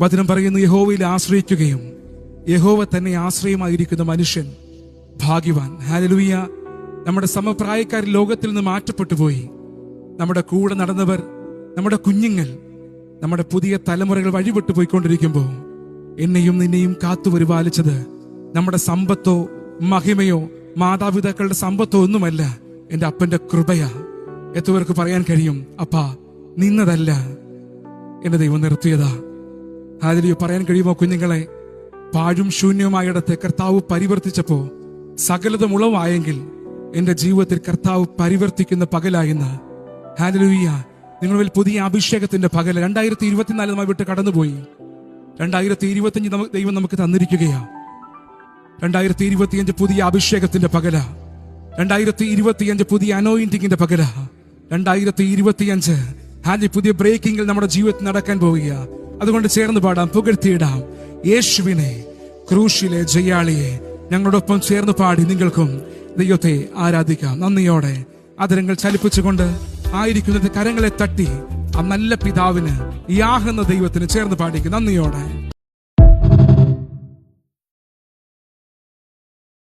വചനം പറയുന്നു, യഹോവയിൽ ആശ്രയിക്കുകയും യഹോവ തന്നെ ആശ്രയമായിരിക്കുന്ന മനുഷ്യൻ ഭാഗ്യവാൻ. ഹല്ലേലൂയ. നമ്മുടെ സമപ്രായക്കാർ ലോകത്തിൽ നിന്ന് മാറ്റപ്പെട്ടു പോയി. നമ്മുടെ കൂടെ നടന്നവർ, നമ്മുടെ കുഞ്ഞുങ്ങൾ, നമ്മുടെ പുതിയ തലമുറകൾ വഴിവിട്ടു പോയിക്കൊണ്ടിരിക്കുമ്പോൾ എന്നെയും നിന്നെയും കാത്തു പരിപാലിച്ചത് നമ്മുടെ സമ്പത്തോ മഹിമയോ മാതാപിതാക്കളുടെ സമ്പത്തോ ഒന്നുമല്ല, എന്റെ അപ്പന്റെ കൃപയാ. എത്രവർക്ക് പറയാൻ കഴിയും, അപ്പാ നിന്നതല്ല, എന്റെ ദൈവം നിർത്തിയതാ. ഹല്ലേലൂയ. പറയാൻ കഴിയുമോ കുഞ്ഞുങ്ങളെ? പാഴും ശൂന്യവുമായിടത്തെ കർത്താവ് പരിവർത്തിച്ചപ്പോ സകലതും ഉളവായെങ്കിൽ എന്റെ ജീവിതത്തിൽ കർത്താവ് പരിവർത്തിക്കുന്ന പകലായെന്ന്. ഹല്ലേലൂയ. നിങ്ങളിൽ പുതിയ അഭിഷേകത്തിന്റെ പകൽ 2024 നമ്മെ വിട്ട് കടന്നുപോയി. 2025 ദൈവം നമുക്ക് തന്നിരിക്കുകയാ. 2025 പുതിയ അഭിഷേകത്തിന്റെ പകല. 2025 പുതിയ അനോയിന്റിങ്ങിന്റെ പകല. 2025 പുതിയ ബ്രേക്കിംഗിൽ നമ്മുടെ ജീവിതത്തിൽ നടക്കാൻ പോവുക. അതുകൊണ്ട് ചേർന്ന് പാടാം, പുകഴ്ത്തിയിടാം യേശുവിനെ, ക്രൂശിലെ ജയാളിയെ. ഞങ്ങളോടൊപ്പം ചേർന്ന് പാടി നിങ്ങൾക്കും ദൈവത്തെ ആരാധിക്കാം. നന്ദിയോടെ അതിരങ്ങൾ ചലിപ്പിച്ചുകൊണ്ട് ആയിരിക്കുന്നത് കരങ്ങളെ തട്ടി ആ നല്ല പിതാവിന്, യാഹെന്ന ദൈവത്തിന് ചേർന്ന് പാടിക്കും നന്ദിയോടെ.